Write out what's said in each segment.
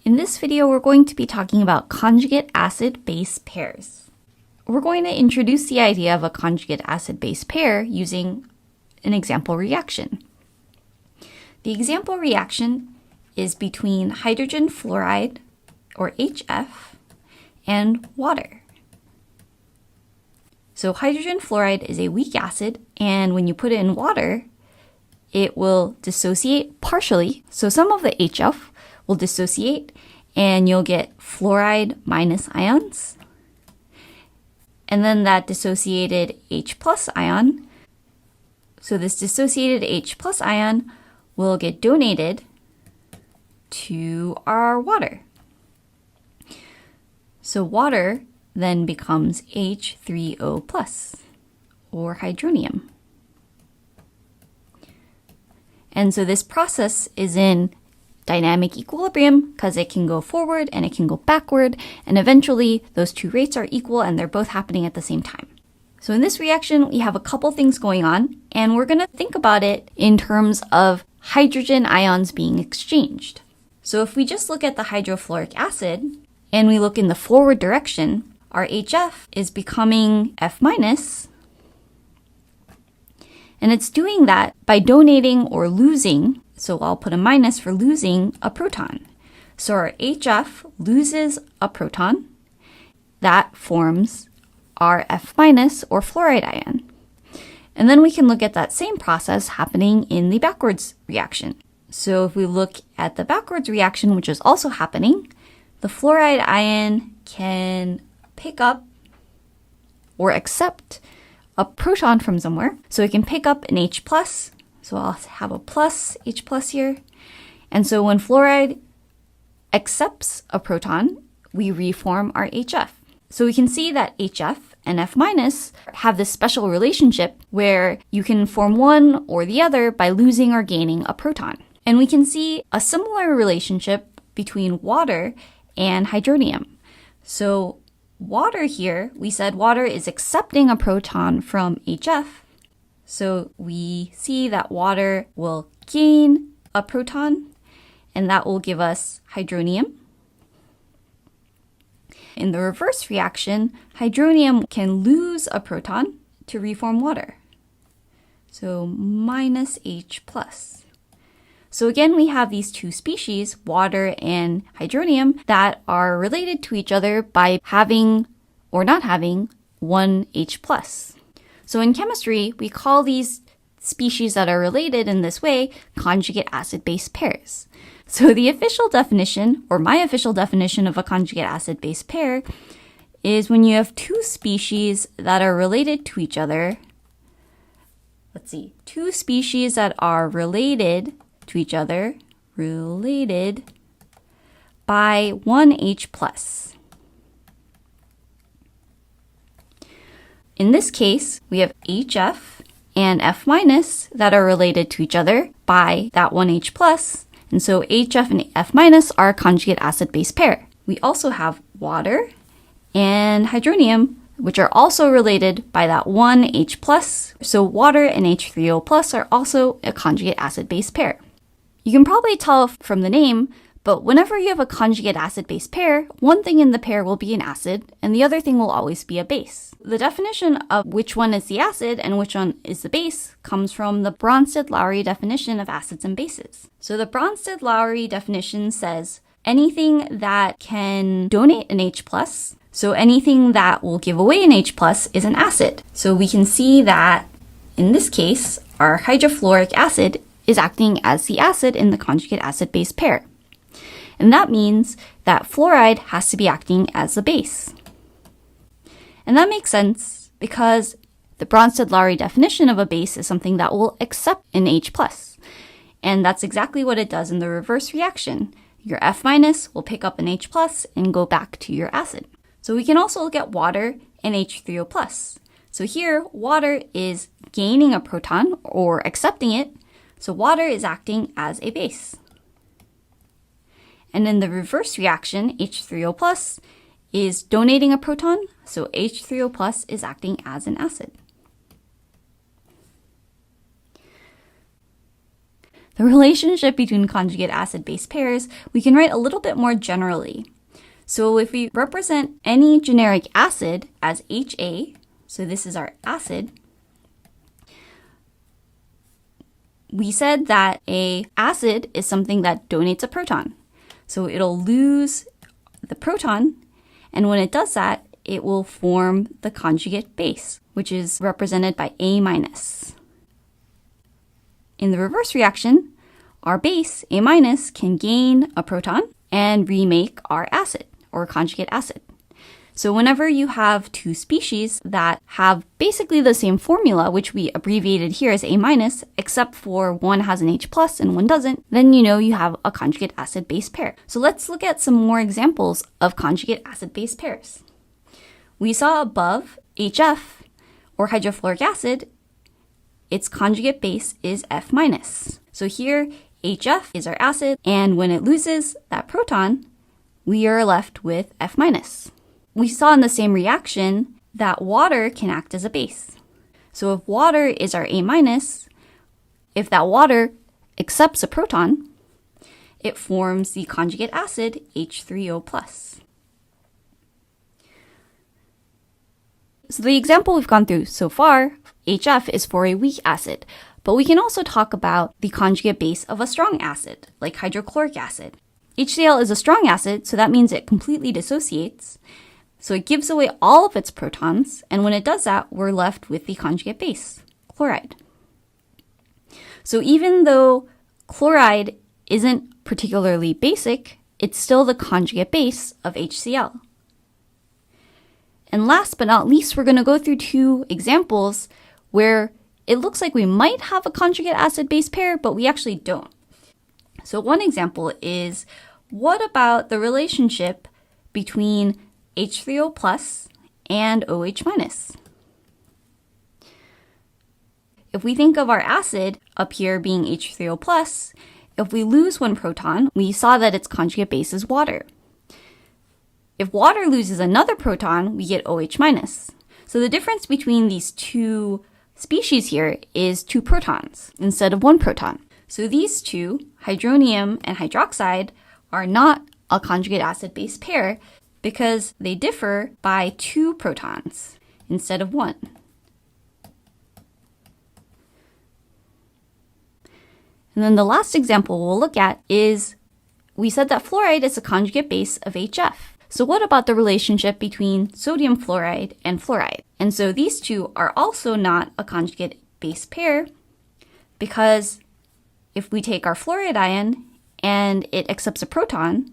In this video, we're going to be talking about conjugate acid-base pairs. We're going to introduce the idea of a conjugate acid-base pair using an example reaction. The example reaction is between hydrogen fluoride, or HF, and water. So hydrogen fluoride is a weak acid, and when you put it in water, it will dissociate partially. So some of the HF will dissociate, and you'll get fluoride minus ions. And then that dissociated H plus ion. So this dissociated H plus ion will get donated to our water. So water then becomes H3O plus, or hydronium. And so this process is in dynamic equilibrium because it can go forward and it can go backward, and eventually those two rates are equal and they're both happening at the same time. So in this reaction, we have a couple things going on, and we're going to think about it in terms of hydrogen ions being exchanged. So if we just look at the hydrofluoric acid and we look in the forward direction, our HF is becoming F minus, and it's doing that by donating or losing, so I'll put a minus for losing a proton. So our HF loses a proton. That forms our F minus, or fluoride ion. And then we can look at that same process happening in the backwards reaction. So if we look at the backwards reaction, which is also happening, the fluoride ion can pick up or accept a proton from somewhere. So it can pick up an H plus. So I'll have a plus, H plus here. And so when fluoride accepts a proton, we reform our HF. So we can see that HF and F minus have this special relationship where you can form one or the other by losing or gaining a proton. And we can see a similar relationship between water and hydronium. So water here, we said water is accepting a proton from HF. So we see that water will gain a proton, and that will give us hydronium. In the reverse reaction, hydronium can lose a proton to reform water. So minus H plus. So again, we have these two species, water and hydronium, that are related to each other by having or not having one H plus. So in chemistry, we call these species that are related in this way conjugate acid-base pairs. So the official definition, or my official definition of a conjugate acid-base pair, is when you have two species that are related to each other. Let's see, two species that are related to each other, related by one H plus. In this case, we have HF and F minus that are related to each other by that one H plus. And so HF and F minus are a conjugate acid-base pair. We also have water and hydronium, which are also related by that one H plus. So water and H3O plus are also a conjugate acid-base pair. You can probably tell from the name, but whenever you have a conjugate acid-base pair, one thing in the pair will be an acid, and the other thing will always be a base. The definition of which one is the acid and which one is the base comes from the Bronsted-Lowry definition of acids and bases. So the Bronsted-Lowry definition says anything that can donate an H plus, so anything that will give away an H plus, is an acid. So we can see that in this case, our hydrofluoric acid is acting as the acid in the conjugate acid-base pair. And that means that fluoride has to be acting as the base. And that makes sense because the Bronsted-Lowry definition of a base is something that will accept an H plus. And that's exactly what it does in the reverse reaction. Your F minus will pick up an H plus and go back to your acid. So we can also look at water and H3O plus. So here, water is gaining a proton or accepting it. So water is acting as a base. And in the reverse reaction, H3O plus is donating a proton, so H3O plus is acting as an acid. the relationship between conjugate acid-base pairs, we can write a little bit more generally. So if we represent any generic acid as HA, so this is our acid, we said that a acid is something that donates a proton. So it'll lose the proton, and when it does that, it will form the conjugate base, which is represented by A-. In the reverse reaction, our base, A-, can gain a proton and remake our acid, or conjugate acid. So whenever you have two species that have basically the same formula, which we abbreviated here as A-, except for one has an H+ and one doesn't, then you know you have a conjugate acid-base pair. So let's look at some more examples of conjugate acid-base pairs. We saw above HF, or hydrofluoric acid, its conjugate base is F-. So here, HF is our acid, and when it loses that proton, we are left with F-. We saw in the same reaction that water can act as a base. So if water is our A-, if that water accepts a proton, it forms the conjugate acid H3O+. So the example we've gone through so far, HF, is for a weak acid, but we can also talk about the conjugate base of a strong acid, like hydrochloric acid. HCl is a strong acid, so that means it completely dissociates. So it gives away all of its protons, and when it does that, we're left with the conjugate base, chloride. So even though chloride isn't particularly basic, it's still the conjugate base of HCl. And last but not least, we're going to go through two examples where it looks like we might have a conjugate acid-base pair, but we actually don't. So one example is, what about the relationship between H3O+ and OH-? If we think of our acid up here being H3O+, if we lose one proton, we saw that its conjugate base is water. If water loses another proton, we get OH-. So the difference between these two species here is 2 protons instead of 1 proton. So these two, hydronium and hydroxide, are not a conjugate acid-base pair because they differ by 2 protons instead of 1. And then the last example we'll look at is, we said that fluoride is a conjugate base of HF. So what about the relationship between sodium fluoride and fluoride? And so these two are also not a conjugate base pair because if we take our fluoride ion and it accepts a proton,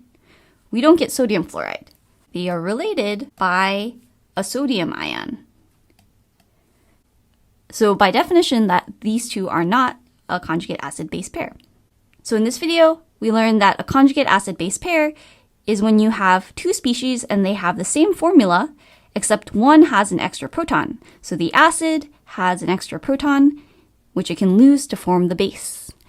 we don't get sodium fluoride. They are related by a sodium ion. So by definition, that these two are not a conjugate acid-base pair. So in this video, we learned that a conjugate acid-base pair is when you have 2 species and they have the same formula, except one has an extra proton. So the acid has an extra proton, which it can lose to form the base.